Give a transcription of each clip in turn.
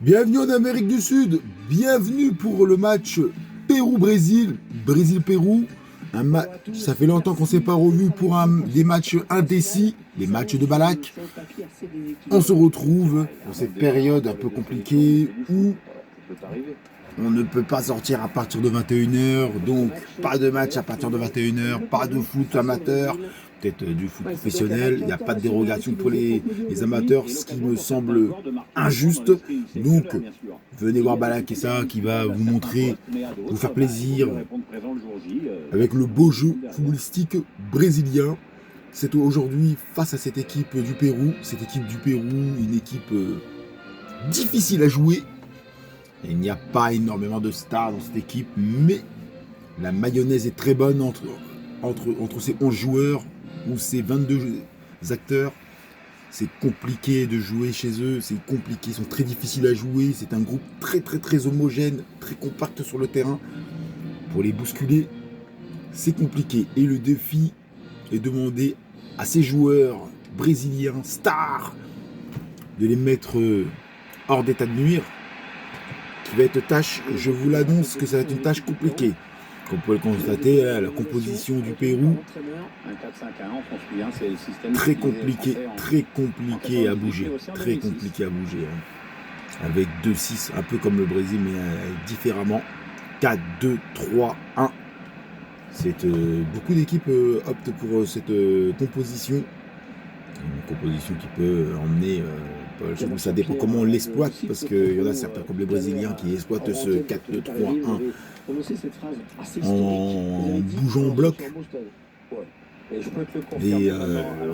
Bienvenue en Amérique du Sud, bienvenue pour le match Pérou-Brésil, Brésil-Pérou. Ça fait longtemps qu'on ne s'est pas revu pour des matchs indécis, les matchs de Balak. On se retrouve dans cette période un peu compliquée où on ne peut pas sortir à partir de 21h, donc pas de match à partir de 21h, pas de foot amateur, peut-être du foot professionnel, il n'y a pas de dérogation pour les amateurs, ce qui me semble injuste. Donc venez voir Balak et ça qui va vous montrer, vous faire plaisir avec le beau jeu footballistique brésilien. C'est aujourd'hui face à cette équipe du Pérou, une équipe difficile à jouer. Il n'y a pas énormément de stars dans cette équipe, mais la mayonnaise est très bonne entre ces 11 joueurs ou ces 22 acteurs. C'est compliqué de jouer chez eux, c'est compliqué, ils sont très difficiles à jouer. C'est un groupe très homogène, très compact sur le terrain. Pour les bousculer, c'est compliqué. Et le défi est demandé à ces joueurs brésiliens, stars, de les mettre hors d'état de nuire. Qui va être tâche, je vous l'annonce que ça va être une tâche compliquée. Comme vous pouvez le constater, la composition du Pérou, très compliqué à bouger. Avec 2-6, un peu comme le Brésil, mais différemment. 4, 2, 3, 1. Beaucoup d'équipes optent pour cette composition. Une composition qui peut emmener, ça dépend comment on l'exploite, parce qu'il y en a certains comme les Brésiliens qui exploitent ce 4-2-3-1 en bougeant en bloc.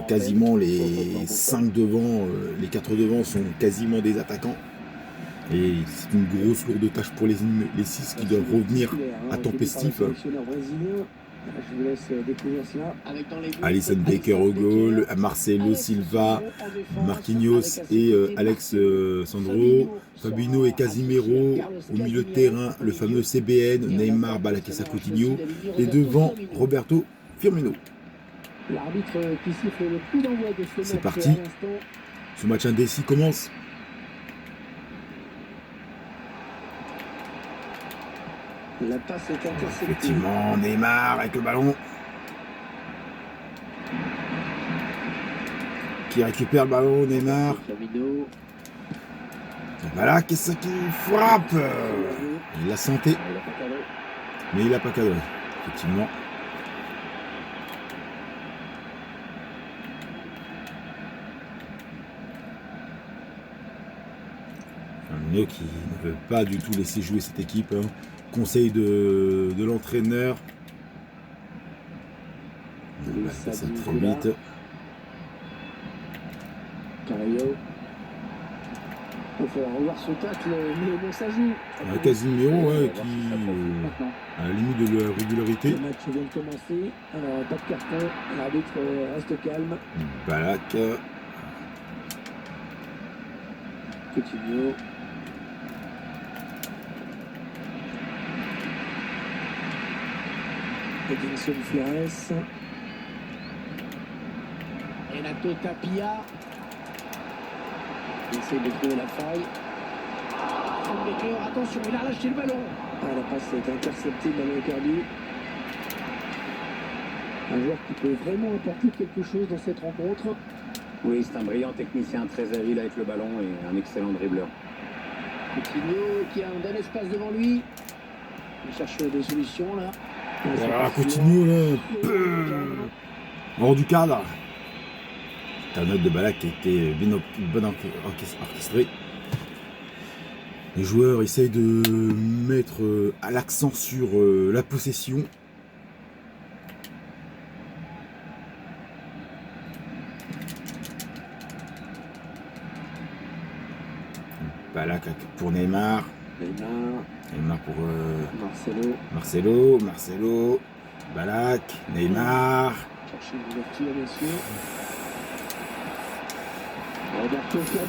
Quasiment les 5 devant, les 4 devant sont quasiment des attaquants. Et c'est une grosse lourde tâche pour les 6 qui doivent revenir à tempestif. Je vous laisse découvrir cela. Alisson Becker au goal, Marcelo Silva, Marquinhos et Alex Sandro, Fabinho et Casimiro au milieu de terrain, le fameux CBN, Neymar, Balak et Coutinho, et devant Roberto Firmino. C'est parti, ce match indécis commence. La passe est interceptée. Effectivement, Neymar avec le ballon. Qui récupère le ballon, Neymar. Voilà, qu'est-ce qui frappe. Il l'a senté. Mais il n'a pas cadré. Effectivement. Firmino qui ne veut pas du tout laisser jouer cette équipe. Conseil de l'entraîneur. On va faire ça très vite. Carrillo. Il va falloir revoir ce tacle, mais bon, ça joue. Casimiro, qui à la limite de la régularité. Le match vient de commencer. Alors, pas de carton. L'arbitre reste calme. Balak. Coutinho. Edinson Flores. Renato Tapia. Il essaie de trouver la faille. Becker, attention, il a relâché le ballon. La passe est interceptée, le ballon est perdu. Un joueur qui peut vraiment apporter quelque chose dans cette rencontre. Oui, c'est un brillant technicien, très habile avec le ballon et un excellent dribbleur. Coutinho qui a un bel espace devant lui. Il cherche des solutions là. Coutinho là, hors du cadre. La note de Balak qui a été bien orchestrée. Les joueurs essayent de mettre à l'accent sur la possession. Balak pour Neymar. Neymar pour Marcelo. Balak, Neymar. Chercher une ouverture, bien sûr.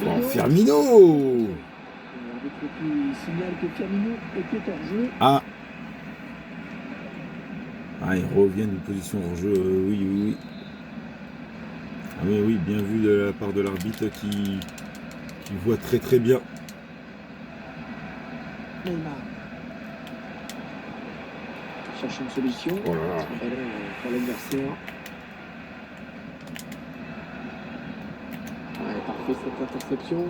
Bon, Firmino. L'arbitre qui signale que Firmino était hors jeu. Il revient d'une position hors jeu. Oui. Oui, bien vu de la part de l'arbitre qui voit très bien. Neymar. Cherche une solution. Oh là là. Ballon pour l'adversaire. Ouais, parfait cette interception.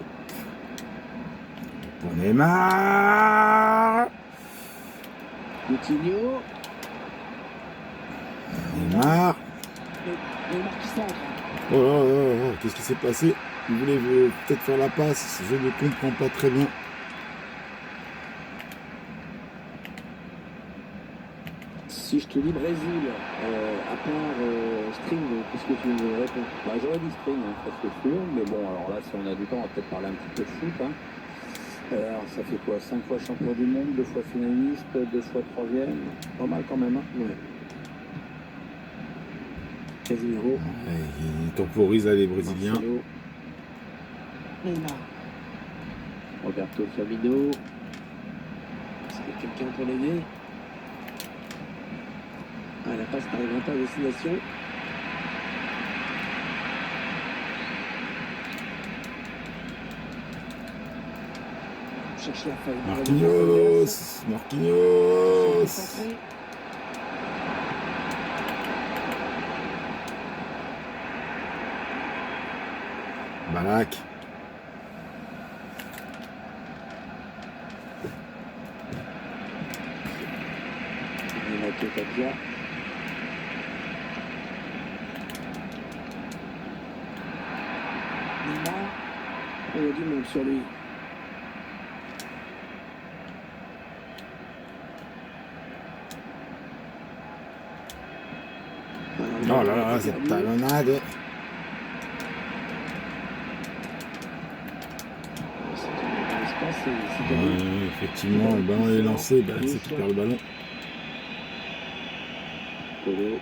Pour Neymar. Coutinho. Neymar. Neymar qui centre. Oh là là là, qu'est-ce qui s'est passé? Il voulait peut-être faire la passe, je ne comprends pas très bien. Si je te dis Brésil, à part String, qu'est-ce que tu me réponds? Bah, j'aurais dit Spring, hein, presque sûr, mais bon, alors là, si on a du temps, on va peut-être parler un petit peu de foot. Hein. Alors, ça fait quoi? 5 fois champion du monde, 2 fois finaliste, 2 fois 3e. Pas mal quand même. Hein. Ouais. Casemiro. Ouais, il temporise là, les Brésiliens. Marcelo. Neymar. Roberto Firmino. Est-ce qu'il y a quelqu'un pour l'aider? Ah, la passe n'arrivera pas à destination. Chercher la faille. Marquinhos. Concentré. Balak. Renato Tapia. Neymar. Oh, il y a du monde sur lui. Oh là là, cette talonnade. Effectivement, le ballon est lancé, Balak c'est qui perd le ballon. Polo.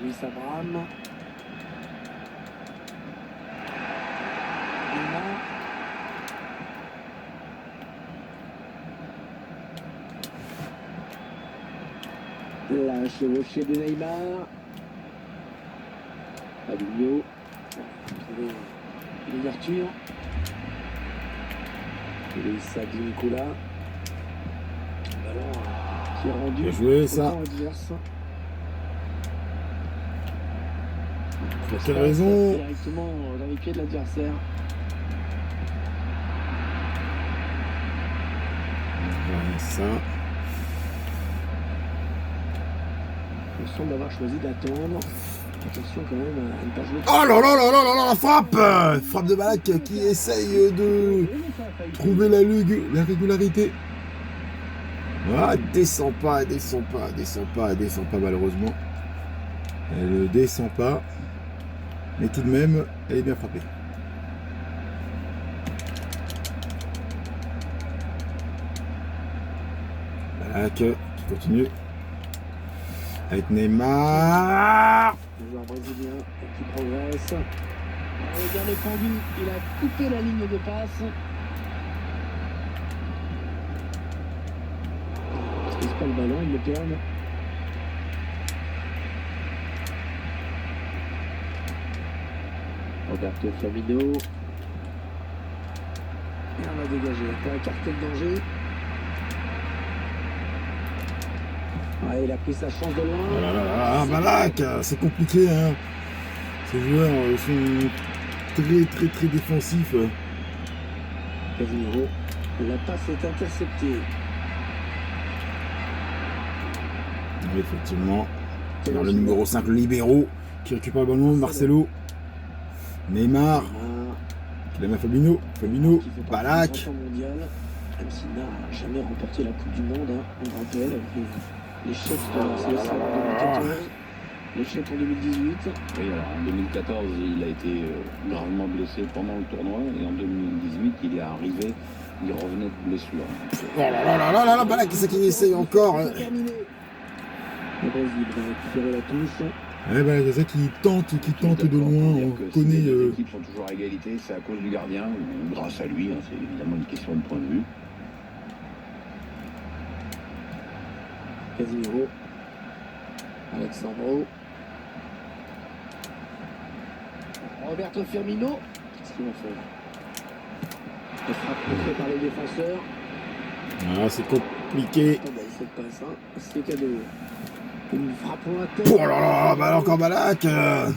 Luis Abraham. Neymar. La chevauchée de Neymar. Fabinho. Trouver l'ouverture. Luis Advincula. Ballon qui est rendu. Bien joué, ça. Au camp adverse. Pour quelle raison? Directement dans les pieds de l'adversaire. Ouais, ça. Il semble avoir choisi d'attendre. Attention quand même à ne pas jouer. Oh là là là là là là, la frappe! Frappe de Balak qui essaye de trouver la régularité. Ah, elle descend pas malheureusement. Elle ne descend pas. Mais tout de même, elle est bien frappée. Balak qui continue. Avec Neymar. Le joueur brésilien qui progresse. Bien défendu, il a coupé la ligne de passe. Il ne maîtrise pas le ballon, il le perd. Roberto Firmino. Et on a dégagé pour écarter le danger. Ouais, il a pris sa chance de loin. Oh là là là, Balak, c'est compliqué, hein. Ces joueurs sont très défensifs. Casemiro. La passe est interceptée. Oui, effectivement. Alors, le numéro 5, le libéro, qui récupère le ballon. Marcelo. Neymar. Qui la met à Fabinho. Fabinho. Balak. Mondial, même s'il n'a jamais remporté la Coupe du Monde, hein, on rappelle. L'échec de la CSA en 2014. L'échec en 2018. Oui, alors en 2014, il a été gravement blessé pendant le tournoi. Et en 2018, il est arrivé, il revenait de blessure. Oh là là là là là là, Balak, c'est qui essaye encore. Terminé. Le Brésil va récupérer la touche. Ouais, Balak, c'est ça qui tente de loin. On connaît. Si les équipes sont toujours à égalité, c'est à cause du gardien, ou grâce à lui. Hein, c'est évidemment une question de point de vue. Casemiro. Alexandro. Roberto Firmino. Qu'est-ce qu'il va faire? La frappe contrée par les défenseurs. Ah, c'est compliqué. Oh, bah, cette passe, hein. C'est cadeau. Une frappe pour la tête. Oh là là, bah encore Balak. Le gardien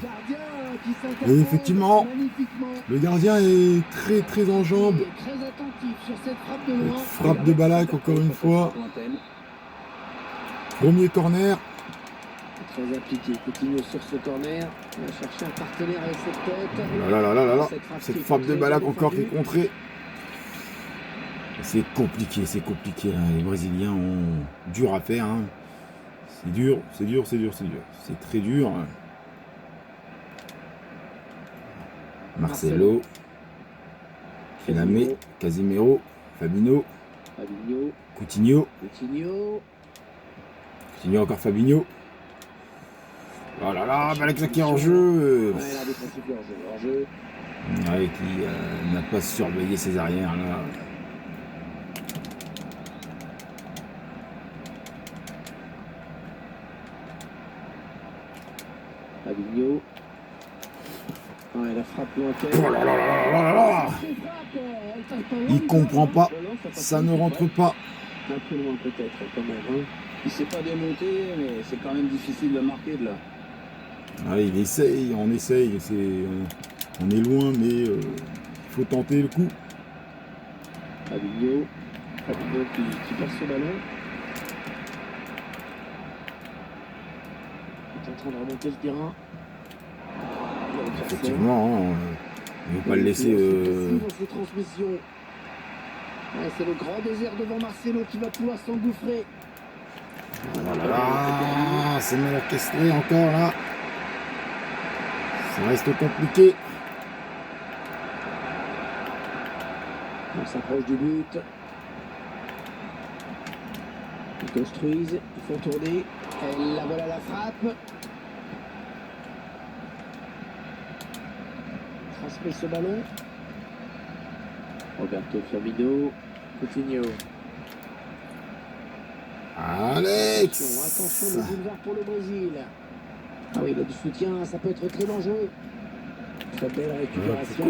qui s'interpose Et effectivement, magnifiquement. le gardien est très en jambes. Il est très attentif sur cette frappe de loin. Frappe de Balak encore une fois. Premier corner. Très appliqué. Coutinho sur ce corner. On va chercher un partenaire avec cette tête. Oh là là là là là. Cette frappe de Balak encore qui est contrée. C'est compliqué. Hein. Les Brésiliens ont dur à faire. Hein. C'est dur. C'est très dur. Marcelo. Kename. Casimiro. Fabinho. Coutinho. Encore Fabinho. Oh là là, Balak qui est en jeu. Ouais, qui n'a pas surveillé ses arrières là. Fabinho. Ouais, la frappe lointaine. Oh là là là là là là. Il comprend pas, ça ne rentre pas. Un peu loin peut-être quand même. Hein. Il s'est pas démonté, mais c'est quand même difficile de marquer de là. Ah, on essaye, on est loin, mais il faut tenter le coup. Fabinho qui perd ce ballon. Il est en train de remonter le terrain. Effectivement, hein, on ne veut pas le laisser. Ces transmissions. Ouais, c'est le grand désert devant Marcelo qui va pouvoir s'engouffrer. Oh là là, c'est mal orchestré encore là. Ça reste compliqué. On s'approche du but. Ils construisent, ils font tourner. Et la voilà la frappe. Transmet ce ballon. Roberto Firmino. Coutinho. Alex. Attention, le boulevard pour le Brésil. Ah oui, il a du soutien, ça peut être très dangereux. Très belle récupération.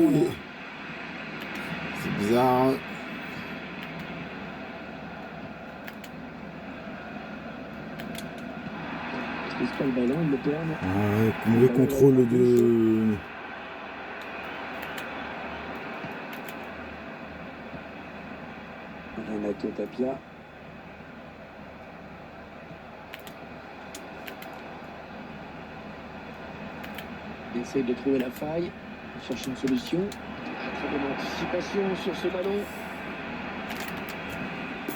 C'est bizarre. Il ne pas le ballon, il le perd. Mauvais contrôle de... Renato Tapia. Il essaye de trouver la faille. Il cherche une solution. Très bonne anticipation sur ce ballon.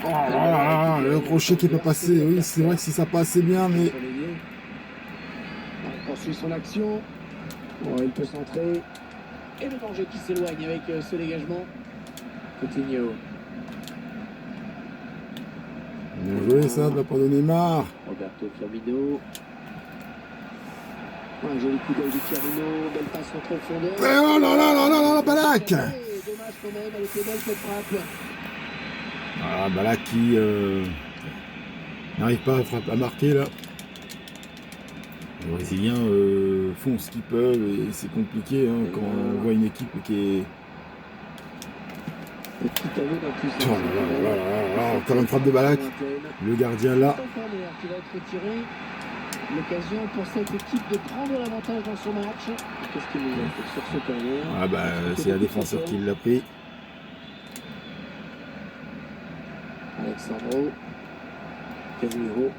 Oh là là, le crochet qui n'est pas passé. Oui, c'est vrai que si ça passe assez bien, mais... Il poursuit son action. Bon, il peut centrer. Et le danger qui s'éloigne avec ce dégagement. Coutinho. Bien joué ça, de la part de Neymar. Roberto Firmino. Un joli coup d'œil de Firmino. Belle passe en profondeur. Oh là là là là là, Balak. Dommage quand même, elle était belle cette frappe. Ah, Balak qui n'arrive pas à marquer là. Les Brésiliens font ce qu'ils peuvent et c'est compliqué hein, quand on voit une équipe qui est... Petit aveu d'impuissance. Oh là là là là, encore une frappe de Balak. Le gardien là. Qui va être retiré. L'occasion pour cette équipe de prendre l'avantage dans son match. Qu'est-ce qu'il nous a fait sur ce corner? Ah bah c'est un défenseur qui l'a pris. Alexandro. Casemiro.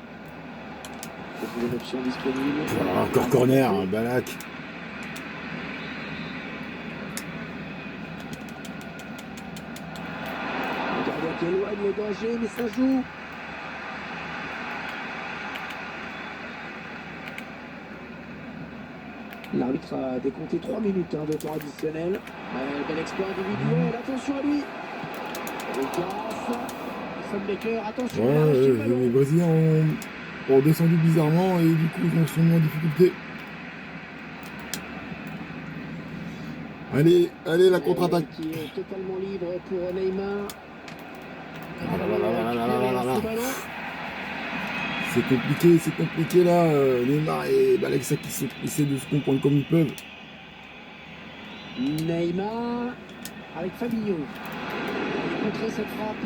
C'est une option disponible. Voilà, encore corner, hein, Balak. Le gardien qui éloigne le danger, mais ça joue. L'arbitre a décompté 3 minutes de temps additionnel. Bel exploit individuel, attention à lui. Baker, attention. Les Brésiliens ont descendu bizarrement et du coup ils sont mis en difficulté. Allez, la contre-attaque. Qui est totalement libre pour Neymar. C'est compliqué là. Neymar et Balak qui essaient de se comprendre comme ils peuvent. Neymar avec Fabinho. contrer cette frappe.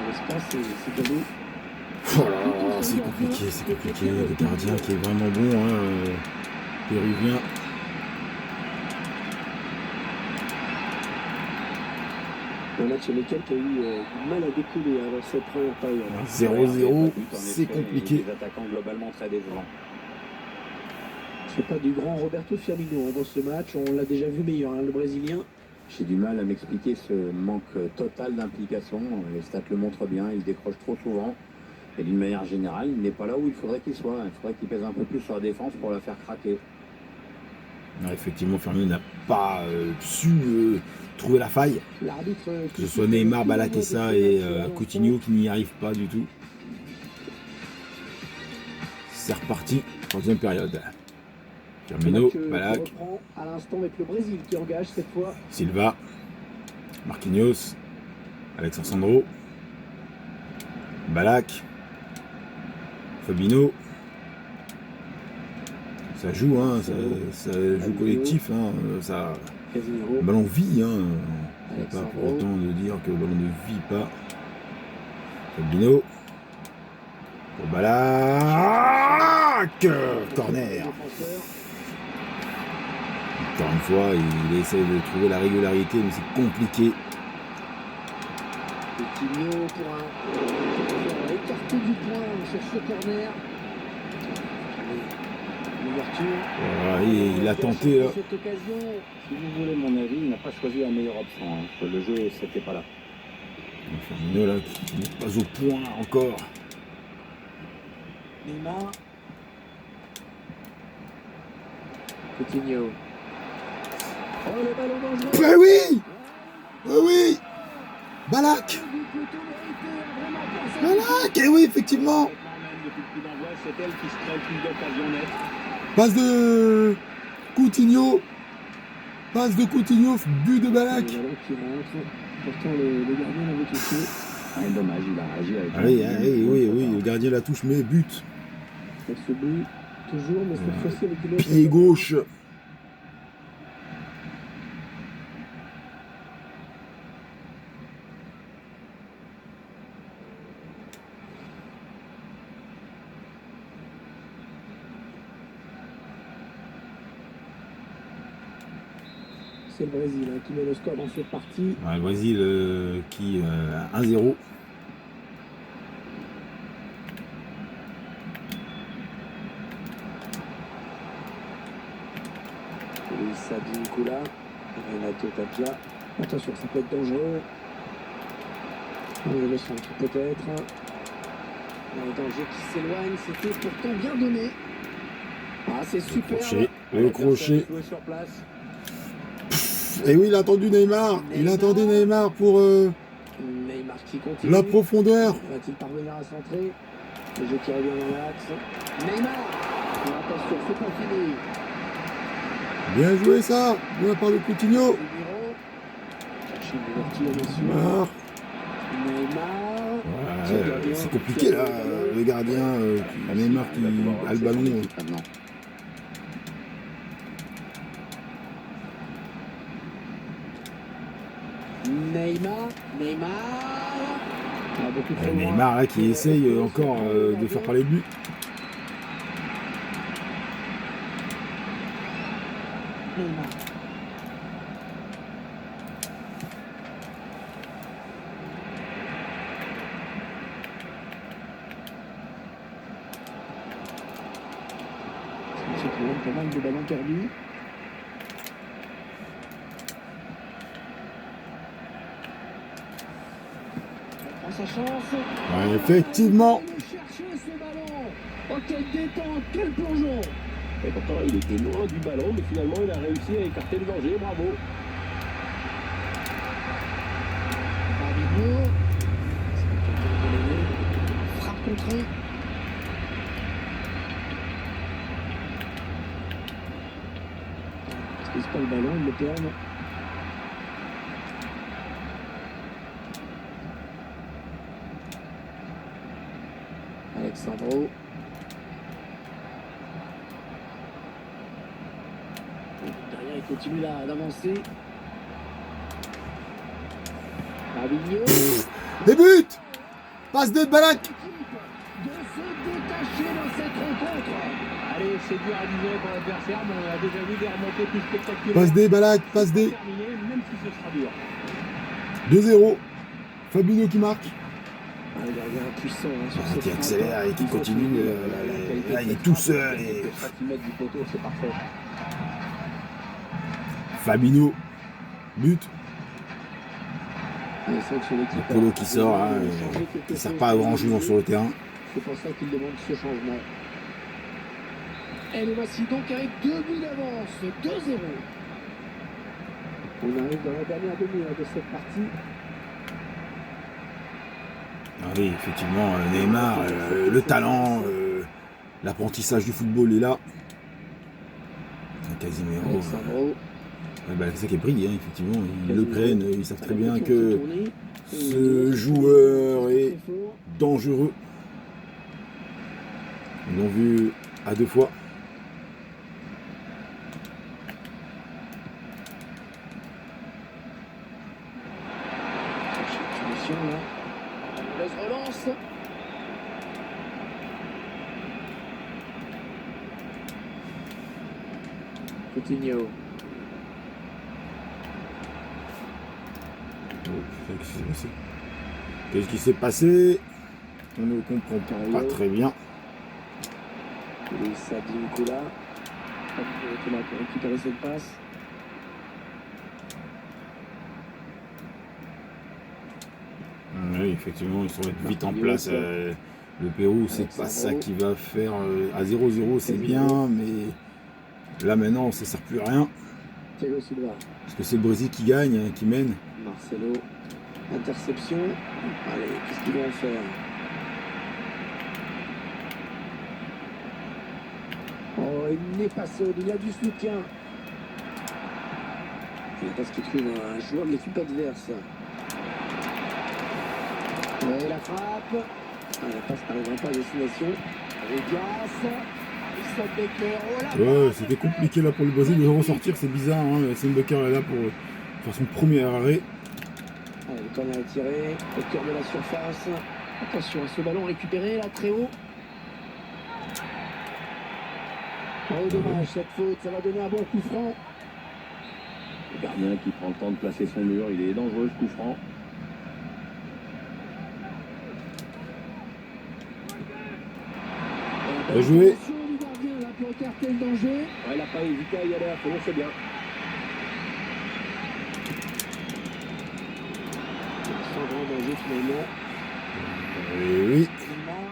L'espace, c'est cadeau. Oh là là, c'est compliqué, c'est compliqué. Le gardien qui est vraiment bon, hein, péruvien. Un match lequel qui a eu du mal à décoller dans cette première période. 0-0, c'est compliqué. Les attaquants globalement très décevants. C'est pas du grand Roberto Firmino dans ce match, on l'a déjà vu meilleur, hein, le Brésilien. J'ai du mal à m'expliquer ce manque total d'implication. Les stats le montrent bien, il décroche trop souvent. Et d'une manière générale, il n'est pas là où il faudrait qu'il soit. Il faudrait qu'il pèse un peu plus sur la défense pour la faire craquer. Non, effectivement, Firmino n'a pas su trouver la faille. L'arbitre, Que ce soit Neymar, Balakessa et Coutinho qui n'y arrivent pas du tout. C'est reparti, troisième période. Firmino, Balak, à l'instant avec le Brésil qui engage cette fois. Silva, Marquinhos, Alexandre Sandro, Balak, Fabinho. Ça joue, hein, ça joue collectif, hein, ça. Le ballon vit, hein. C'est pas pour autant de dire que le ballon ne vit pas. Fabinho. Pour Balak. Corner. Encore une fois, il essaie de trouver la régularité, mais c'est compliqué. Coutinho pour écarter du point sur ce corner. L'ouverture. Voilà, il a tenté là. Cette occasion. Si vous voulez mon avis, il n'a pas choisi la meilleure option. Hein. Le jeu, c'était pas là. Firmino là, qui n'est pas au point encore. Neymar. Coutinho. Oh, le ballon dangereux. Ben oui. Ben oui. Balak. Balak. Et oui, effectivement. C'est elle qui se crée le plus d'occasions nettes. Passe de Coutinho. Passe de Coutinho, but de Balak. Le ballon qui rentre. Pourtant, le gardien l'avait touché. Ah, dommage, il a réagi avec Oui, le gardien la touche, mais but. Avec ce but, toujours, mais cette fois-ci avec une autre. Pied gauche. C'est le Brésil hein, qui met le score dans cette partie. Ouais, le Brésil qui 1-0. Luis Advíncula, Renato Tapia. Attention, ça peut être dangereux. Le centre peut-être. Le danger qui s'éloigne, c'était pourtant bien donné. Ah, c'est super. Le crochet. Sur place. Et oui, il a attendu Neymar. Il attendait Neymar pour Neymar qui continue. la profondeur. Va-t-il parvenir à centrer? Le jeu qui revient dans l'axe. Neymar. Attention, c'est pas fini. Bien joué ça, de la part de Coutinho. Chercher une ouverture, monsieur. Neymar. Ouais, c'est compliqué là, le gardien, Neymar qui a le ballon. Neymar. Neymar là, qui essaye encore de faire parler de lui. Neymar. C'est quand même pas mal de ballons perdus. Sa chance. Ouais, effectivement. Chercher ce ballon. Oh, quelle détente, quel plongeon. Et pourtant, il était loin du ballon, mais finalement, il a réussi à écarter le danger. Bravo. Fabinho. Frappe contrée. Il ne pas le ballon, il le perd. Alexandro. Derrière, il continue d'avancer. Fabinho. Des buts. Passe de Balak. De se détacher dans cette rencontre. Allez, c'est dur à digérer pour l'adversaire, mais on a déjà vu des remontées plus spectaculaires. Passe des Balak. Passe des. Terminé, même si ce sera dur. 2-0. Fabinho qui marque. Un gardien puissant sur Ah, cette qui accélère frappe. et qui Il faut continue, souligner là, qualité là, de il est cette tout frappe. seul et- Quelques centimètres du poteau, c'est parfait. Fabinho. But. On sent que son équipe Polo a qui sort, besoin hein, de changer quelque qui ne sert chose pas à dans grand le chose jeu. sur le terrain. C'est pour ça qu'il demande ce changement. Et nous voici donc avec 2 buts d'avance, 2-0. On arrive dans la dernière demi-heure de cette partie. Ah oui, effectivement, Neymar, le talent, l'apprentissage du football est là. Casimiro, Alexandro, c'est ça qui est pris, hein, effectivement. Ils le prennent, ils savent très bien qui que tournait. ce joueur est Très fort. dangereux. Ils l'ont vu à 2 fois. Cherche une solution là. Mauvaise relance. Coutinho. Qu'est-ce qui s'est passé? On ne comprend pas très bien. Et Sadi Nicolas. Fabinho était là pour récupérer cette passe. Oui, effectivement, ils sont vite en place. Le Pérou, c'est pas ça qui va faire. À 0-0, c'est bien, mais là maintenant, ça sert plus à rien. Thiago Silva. Parce que c'est le Brésil qui gagne, hein, qui mène. Marcelo. Interception. Allez, qu'est-ce qu'ils vont faire? Oh, il n'est pas seul, il a du soutien. Et parce qu'il trouve un joueur de l'équipe adverse. Et la frappe. Ah, la passe n'arrivera pas à destination. Rudias. Alisson Becker. Oh, la Ouais, passe c'était compliqué là pour le Brésil de ressortir, c'est bizarre. Hein. Becker est là pour faire son premier arrêt. Allez, le corner est tiré au cœur de la surface. Attention à ce ballon récupéré là très haut. Oh dommage cette faute, ça va donner un bon coup franc. Le gardien qui prend le temps de placer son mur, il est dangereux ce coup franc. Bien joué. Attention du gardien là pour écarter le danger. Ouais, il n'a pas hésité à y aller à fond, c'est bien. Sans grand danger finalement. Oui, Neymar.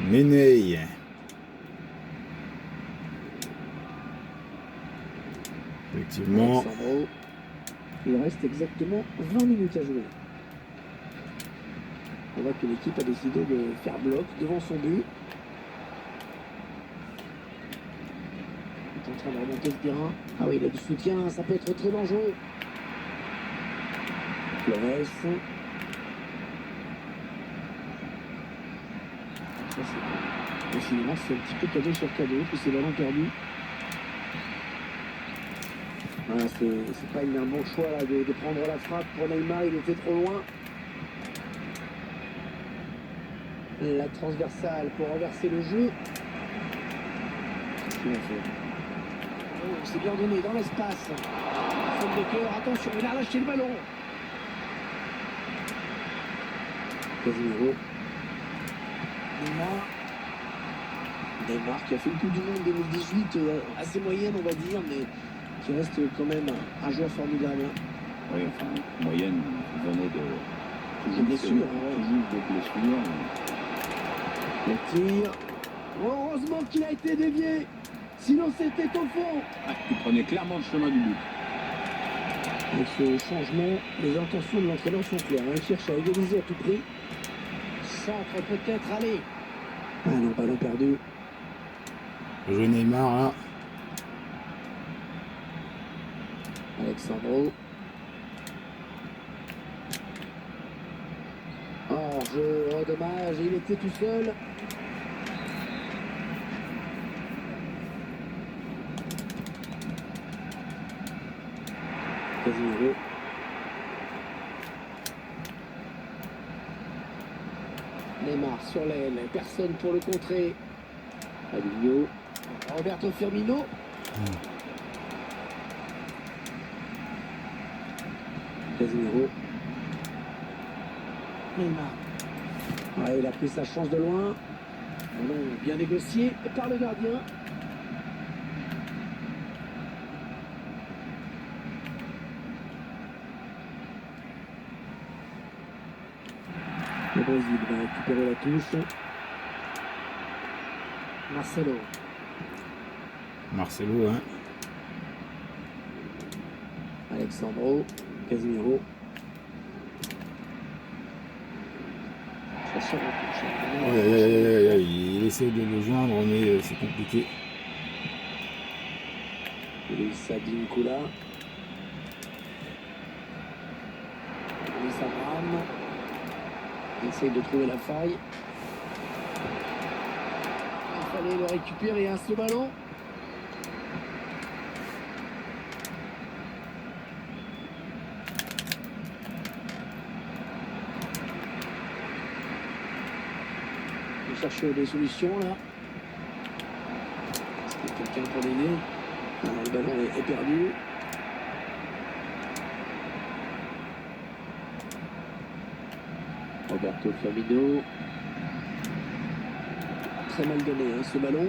Menei. Effectivement. Alexandro. Il reste exactement 20 minutes à jouer. On voit que l'équipe a décidé de faire bloc devant son but. Il est en train de remonter le terrain. Ah oui, il a du soutien, ça peut être très dangereux. Flores. Ça, c'est décidément, c'est un petit peu cadeau sur cadeau, puis c'est ballon perdu. Voilà, c'est pas un bon choix là, de prendre la frappe pour Neymar, il était trop loin. La transversale pour renverser le jeu. Qu'est-ce qu'il a fait? Oh, c'est bien donné dans l'espace. Becker, attention, il a lâché le ballon. Casimiro. Neymar qui a fait une Coupe du Monde 2018 assez moyenne on va dire, mais qui reste quand même un joueur formidable. Oui, enfin, moyenne, il venait de Toujours blessure, ouais. toujours de blessure. Le tir. Oh, heureusement qu'il a été dévié. Sinon c'était au fond. Ah, il prenait clairement le chemin du but. Avec ce changement, les intentions de l'entraîneur sont claires. Il cherche à égaliser à tout prix. Centre peut-être, allez. Ah non, ballon perdu. Jouer Neymar là. Alexandro. Oh, jeu, oh, dommage, il était tout seul. Casimiro. Neymar sur l'aile, personne pour le contrer. Fabinho, Roberto Firmino. Casemiro. Neymar. Ouais, il a pris sa chance de loin. Non, bien négocié par le gardien. Le Brésil va récupérer la touche. Marcelo, hein. Alexandro, Casemiro. Ça sort en touche. Il essaie de le joindre, mais c'est compliqué. Luis Advíncula. Luis Abraham. Il essaye de trouver la faille. Il fallait le récupérer à ce ballon. Il cherche des solutions là. Est-ce qu'il y a quelqu'un pour l'aider? Le ballon est perdu. Roberto Firmino. Très mal donné hein, ce ballon.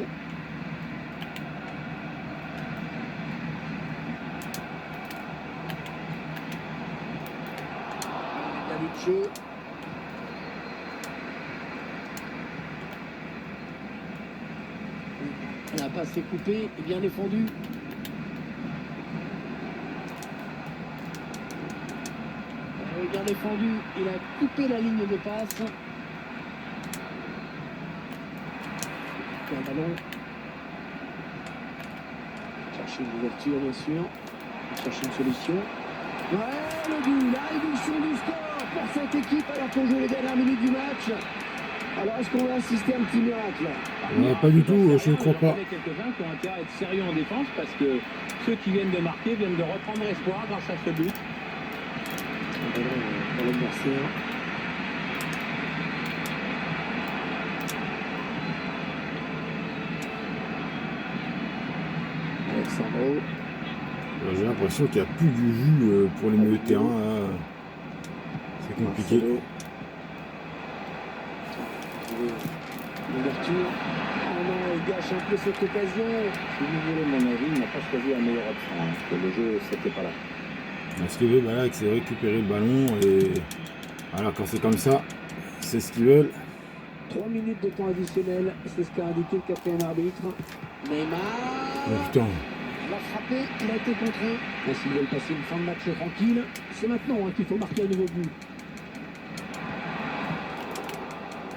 Il a vu le jeu. La passe est coupée et bien défendue. Bien défendu, il a coupé la ligne de passe. Un ballon. Chercher une ouverture bien sûr. Chercher une solution. Ouais, le but, la réduction du score pour cette équipe alors qu'on joue les dernières minutes du match. Alors est-ce qu'on va assister à un petit miracle? Pas du tout, je ne crois pas. Il y en a quelques-uns qui ont intérêt à être sérieux en défense parce que ceux qui viennent de marquer viennent de reprendre espoir grâce à ce but. Un ballon pour l'adversaire. Alexandro. J'ai l'impression qu'il n'y a plus du jus pour les milieux de terrain. Là. C'est compliqué. Marcelo. L'ouverture. Oh non, il gâche un peu cette occasion. Si vous voulez mon avis, il n'a pas choisi la meilleure option. Hein, parce que le jeu, c'était pas là. Ce qu'ils veulent, voilà, c'est récupérer le ballon. Et voilà, quand c'est comme ça, c'est ce qu'ils veulent. 3 minutes de temps additionnel, c'est ce qu'a indiqué le quatrième arbitre. Neymar. Oh putain. Il a frappé, il a été contraint. Mais s'ils veulent passer une fin de match tranquille, c'est maintenant hein, qu'il faut marquer un nouveau but.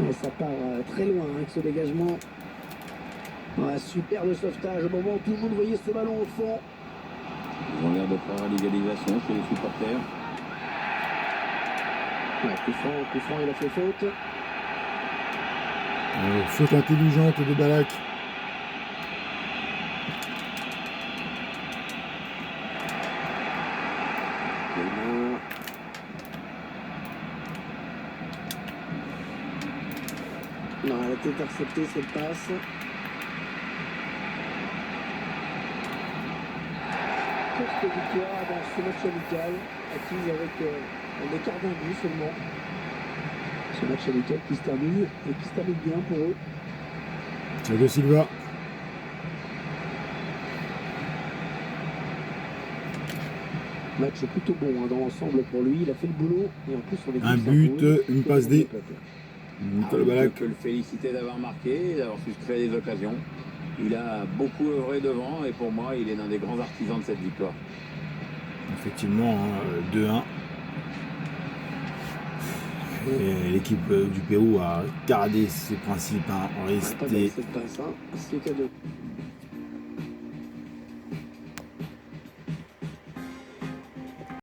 Et ça part très loin avec ce dégagement. Ouais, super le sauvetage au moment où tout le monde voyait ce ballon au fond. Ils ont l'air de croire à l'égalisation chez les supporters. Ouais, coup franc, il a fait faute. Faute intelligente de Balak. Neymar. Non, elle a été interceptée cette passe. Courte victoire dans ce match amical, acquise avec un écart d'un but seulement. Ce match amical qui se termine et qui se termine bien pour eux. Thiago Silva. Match plutôt bon hein, dans l'ensemble pour lui. Il a fait le boulot et en plus on est Un but, une passe D. On Balak. peut le féliciter d'avoir marqué, d'avoir su se créer des occasions. Il a beaucoup œuvré devant et pour moi, il est l'un des grands artisans de cette victoire. Effectivement, hein, 2-1. Et l'équipe du Pérou a gardé ses principes, hein, Pas mal resté cette passe, hein. C'est cadeau.